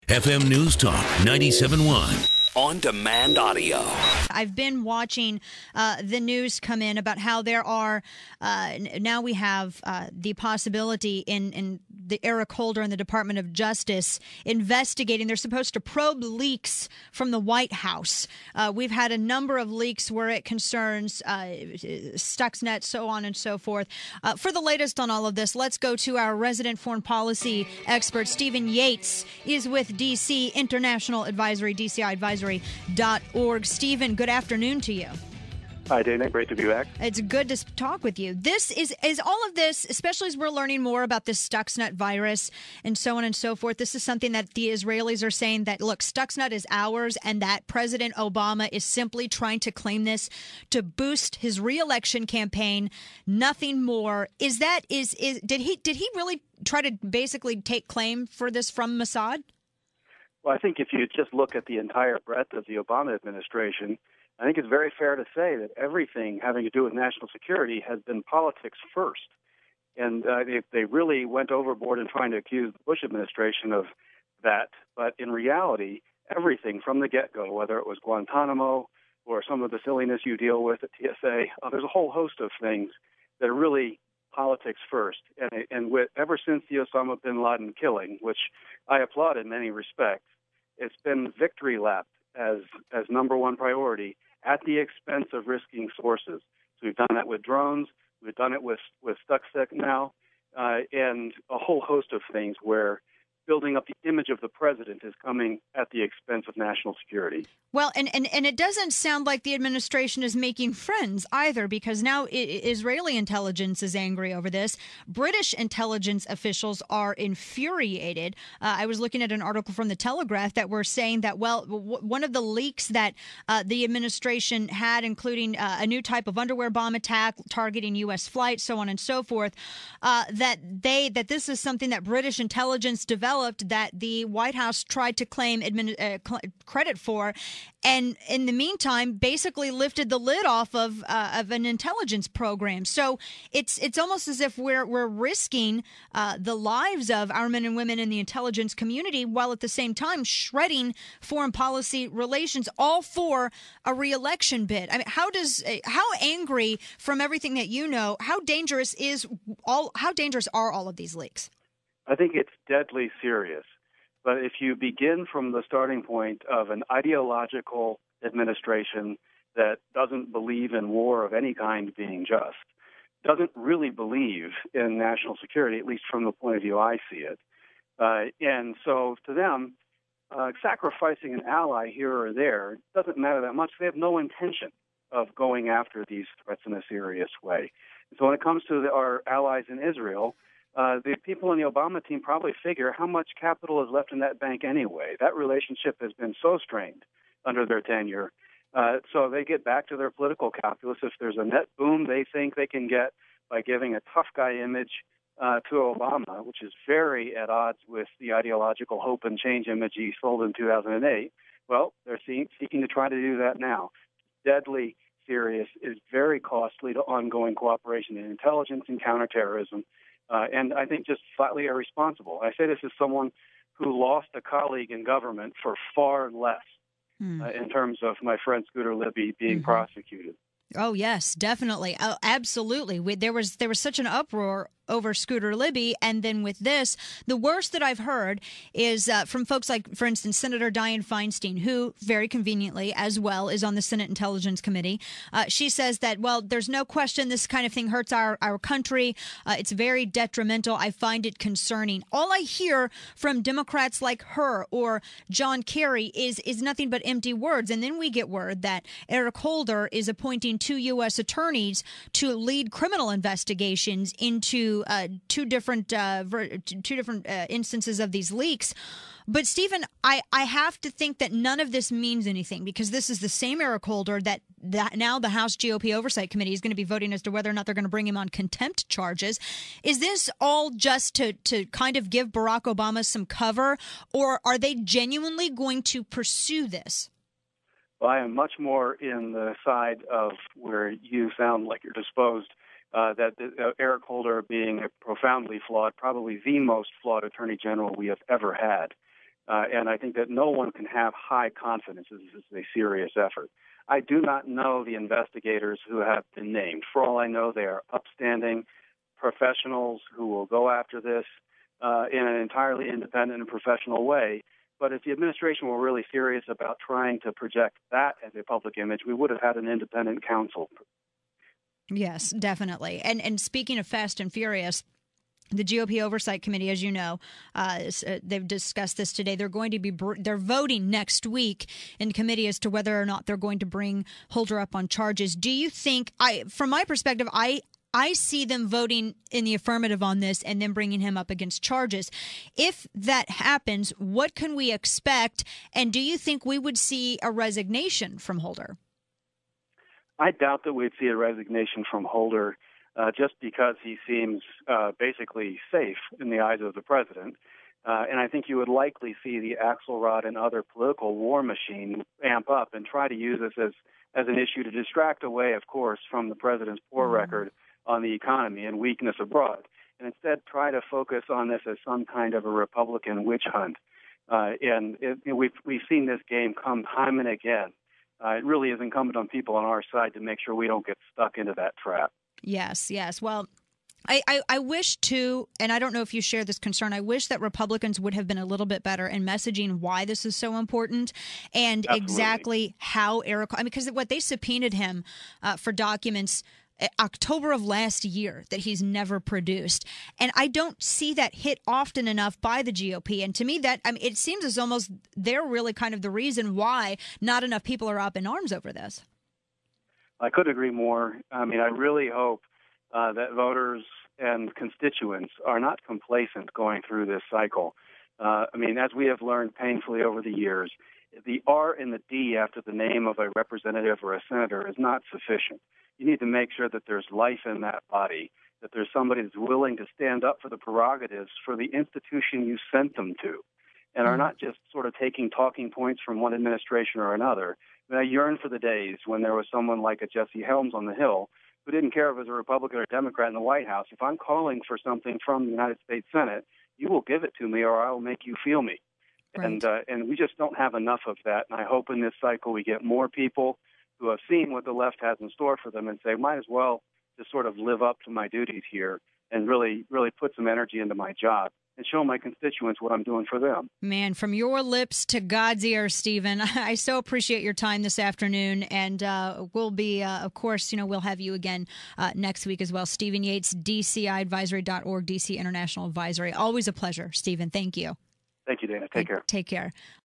FM News Talk 97.1. On-demand audio. I've been watching the news come in about how there are now we have the possibility in the Eric Holder and the Department of Justice investigating. They're supposed to probe leaks from the White House. We've had a number of leaks where it concerns Stuxnet, so on and so forth. For the latest on all of this, let's go to our resident foreign policy expert, Stephen Yates, is with DC International Advisory, DCIadvisory.org. Stephen, good afternoon to you. Hi, Dana. Great to be back. It's good to talk with you. This is all of this, especially as we're learning more about this Stuxnet virus and so on and so forth. This is something that the Israelis are saying that, look, Stuxnet is ours and that President Obama is simply trying to claim this to boost his re-election campaign. Nothing more. Did he really try to basically take claim for this from Mossad? Well, I think if you just look at the entire breadth of the Obama administration, I think it's very fair to say that everything having to do with national security has been politics first. And they really went overboard in trying to accuse the Bush administration of that. But in reality, everything from the get-go, whether it was Guantanamo or some of the silliness you deal with at TSA, there's a whole host of things that are really politics first. And ever since the Osama bin Laden killing, which I applaud in many respects, it's been victory lapped as number one priority at the expense of risking sources. So we've done that with drones, we've done it with Stuxnet now, and a whole host of things where building up the image of the president is coming at the expense of national security. Well, and it doesn't sound like the administration is making friends either, because now Israeli intelligence is angry over this. British intelligence officials are infuriated. I was looking at an article from The Telegraph that were saying that, well, one of the leaks that the administration had, including a new type of underwear bomb attack targeting U.S. flights, so on and so forth, that this is something that British intelligence developed that the White House tried to claim credit for, and in the meantime, basically lifted the lid off of an intelligence program. So it's almost as if we're risking the lives of our men and women in the intelligence community, while at the same time shredding foreign policy relations, all for a re-election bid. I mean, how angry, from everything that you know, how dangerous are all of these leaks? I think it's deadly serious. But if you begin from the starting point of an ideological administration that doesn't believe in war of any kind being just, doesn't really believe in national security, at least from the point of view I see it. And so to them, sacrificing an ally here or there doesn't matter that much. They have no intention of going after these threats in a serious way. So when it comes to our allies in Israel, the people in the Obama team probably figure how much capital is left in that bank anyway. That relationship has been so strained under their tenure. So they get back to their political calculus. If there's a net boom they think they can get by giving a tough guy image to Obama, which is very at odds with the ideological hope and change image he sold in 2008, well, they're seeking to try to do that now. Deadly serious, is very costly to ongoing cooperation in intelligence and counterterrorism. And I think just flatly irresponsible. I say this as someone who lost a colleague in government for far less in terms of my friend Scooter Libby being prosecuted. Oh, yes, definitely. Oh, absolutely. There was such an uproar over Scooter Libby. And then with this, the worst that I've heard is from folks like, for instance, Senator Dianne Feinstein, who very conveniently as well is on the Senate Intelligence Committee. She says that, well, there's no question this kind of thing hurts our country. It's very detrimental. I find it concerning. All I hear from Democrats like her or John Kerry is nothing but empty words. And then we get word that Eric Holder is appointing 2 U.S. attorneys to lead criminal investigations into two different instances of these leaks. But, Stephen, I have to think that none of this means anything, because this is the same Eric Holder that now the House GOP Oversight Committee is going to be voting as to whether or not they're going to bring him on contempt charges. Is this all just to kind of give Barack Obama some cover, or are they genuinely going to pursue this? Well, I am much more in the side of where you sound like you're disposed, that Eric Holder being a profoundly flawed, probably the most flawed attorney general we have ever had. And I think that no one can have high confidence that this is a serious effort. I do not know the investigators who have been named. For all I know, they are upstanding professionals who will go after this in an entirely independent and professional way. But if the administration were really serious about trying to project that as a public image, we would have had an independent counsel. Yes, definitely. And speaking of Fast and Furious, the GOP Oversight Committee, as you know, they've discussed this today. They're going to be they're voting next week in committee as to whether or not they're going to bring Holder up on charges. Do you think, from my perspective, I see them voting in the affirmative on this and then bringing him up against charges. If that happens, what can we expect? And do you think we would see a resignation from Holder? I doubt that we'd see a resignation from Holder just because he seems basically safe in the eyes of the president. And I think you would likely see the Axelrod and other political war machine amp up and try to use this as an issue to distract away, of course, from the president's poor record on the economy and weakness abroad, and instead try to focus on this as some kind of a Republican witch hunt. We've seen this game come time and again. It really is incumbent on people on our side to make sure we don't get stuck into that trap. Yes. Well, I wish too, and I don't know if you share this concern, I wish that Republicans would have been a little bit better in messaging why this is so important and Absolutely. Exactly how because what they subpoenaed him for documents October of last year that he's never produced. And I don't see that hit often enough by the GOP. And to me, it seems as almost they're really kind of the reason why not enough people are up in arms over this. I couldn't agree more. I really hope that voters and constituents are not complacent going through this cycle. As we have learned painfully over the years, the R and the D after the name of a representative or a senator is not sufficient. You need to make sure that there's life in that body, that there's somebody that's willing to stand up for the prerogatives for the institution you sent them to, and are not just sort of taking talking points from one administration or another. I yearn for the days when there was someone like a Jesse Helms on the Hill who didn't care if it was a Republican or Democrat in the White House. If I'm calling for something from the United States Senate, you will give it to me or I will make you feel me. Right. And we just don't have enough of that. And I hope in this cycle we get more people who have seen what the left has in store for them and say, might as well just sort of live up to my duties here and really, really put some energy into my job and show my constituents what I'm doing for them. Man, from your lips to God's ears, Stephen, I so appreciate your time this afternoon. And we'll be, of course, we'll have you again next week as well. Stephen Yates, DCIadvisory.org, DC International Advisory. Always a pleasure, Stephen. Thank you. Thank you, Dana. Take care. Take care.